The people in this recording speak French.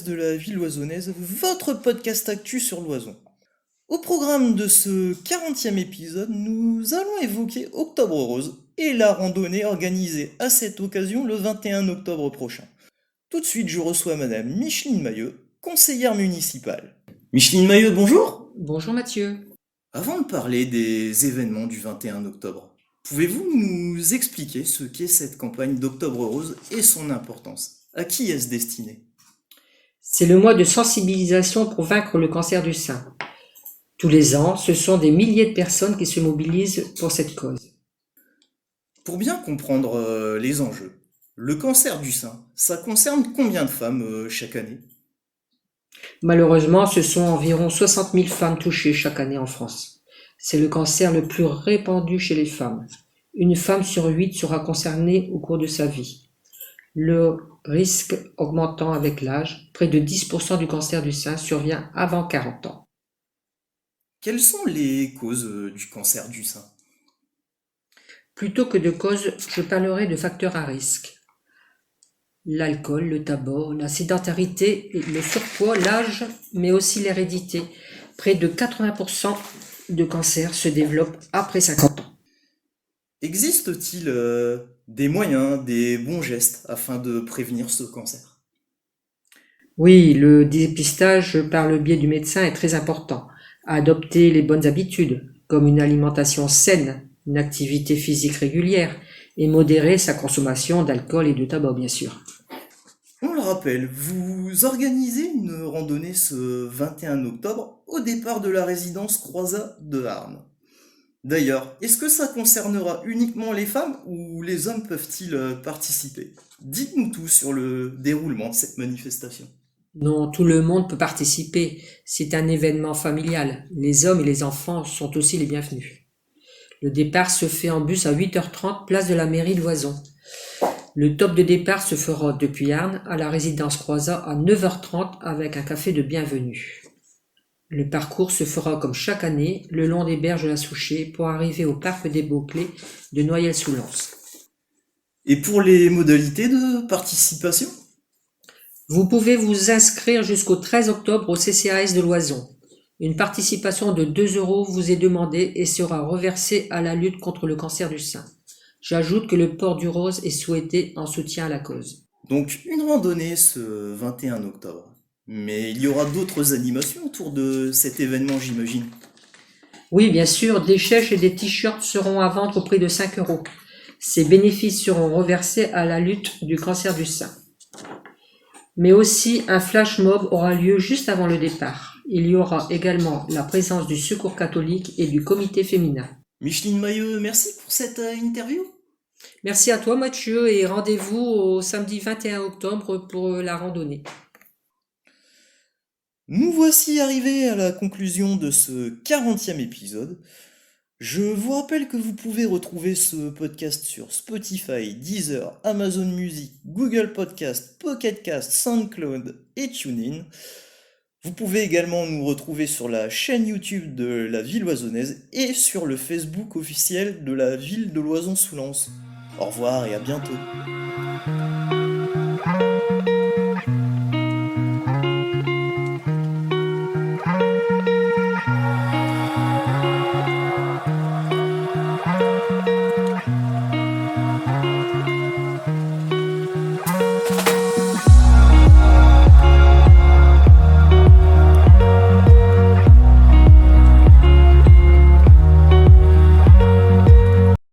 de la ville loisonnaise, votre podcast actu sur l'Oison. Au programme de ce 40e épisode, nous allons évoquer Octobre Rose et la randonnée organisée à cette occasion le 21 octobre prochain. Tout de suite, je reçois Madame Micheline Mailleux, conseillère municipale. Micheline Mailleux, bonjour. Bonjour Mathieu. Avant de parler des événements du 21 octobre, pouvez-vous nous expliquer ce qu'est cette campagne d'Octobre Rose et son importance? À qui est-ce destiné? C'est le mois de sensibilisation pour vaincre le cancer du sein. Tous les ans, ce sont des milliers de personnes qui se mobilisent pour cette cause. Pour bien comprendre les enjeux, le cancer du sein, ça concerne combien de femmes chaque année? Malheureusement, ce sont environ 60 000 femmes touchées chaque année en France. C'est le cancer le plus répandu chez les femmes. Une femme sur 8 sera concernée au cours de sa vie. Le risque augmentant avec l'âge, près de 10% du cancer du sein survient avant 40 ans. Quelles sont les causes du cancer du sein? Plutôt que de causes, je parlerai de facteurs à risque. L'alcool, le tabac, la sédentarité, le surpoids, l'âge, mais aussi l'hérédité. Près de 80% de cancers se développent après 50 ans. Existe-t-il des moyens, des bons gestes afin de prévenir ce cancer? Oui, le dépistage par le biais du médecin est très important. Adopter les bonnes habitudes, comme une alimentation saine, une activité physique régulière, et modérer sa consommation d'alcool et de tabac, bien sûr. On le rappelle, vous organisez une randonnée ce 21 octobre au départ de la résidence Croizat de Arnes. D'ailleurs, est-ce que ça concernera uniquement les femmes ou les hommes peuvent-ils participer? Dites-nous tout sur le déroulement de cette manifestation. Non, tout le monde peut participer. C'est un événement familial. Les hommes et les enfants sont aussi les bienvenus. Le départ se fait en bus à 8h30, place de la mairie de Loison. Le top de départ se fera depuis Arnes à la résidence Croizat à 9h30 avec un café de bienvenue. Le parcours se fera comme chaque année le long des berges de la Souchet pour arriver au parc des Beauclés de Noyelles-sous-Lens. Et pour les modalités de participation? Vous pouvez vous inscrire jusqu'au 13 octobre au CCAS de l'Oison. Une participation de 2 € vous est demandée et sera reversée à la lutte contre le cancer du sein. J'ajoute que le port du rose est souhaité en soutien à la cause. Donc une randonnée ce 21 octobre. Mais il y aura d'autres animations autour de cet événement, j'imagine. Oui, bien sûr, des chèches et des t-shirts seront à vendre au prix de 5 €. Ces bénéfices seront reversés à la lutte du cancer du sein. Mais aussi, un flash mob aura lieu juste avant le départ. Il y aura également la présence du Secours catholique et du comité féminin. Micheline Mailleux, merci pour cette interview. Merci à toi Mathieu et rendez-vous au samedi 21 octobre pour la randonnée. Nous voici arrivés à la conclusion de ce 40e épisode. Je vous rappelle que vous pouvez retrouver ce podcast sur Spotify, Deezer, Amazon Music, Google Podcast, Pocket Cast, SoundCloud et TuneIn. Vous pouvez également nous retrouver sur la chaîne YouTube de la ville loisonnaise et sur le Facebook officiel de la ville de Loison-sous-Lens. Au revoir et à bientôt.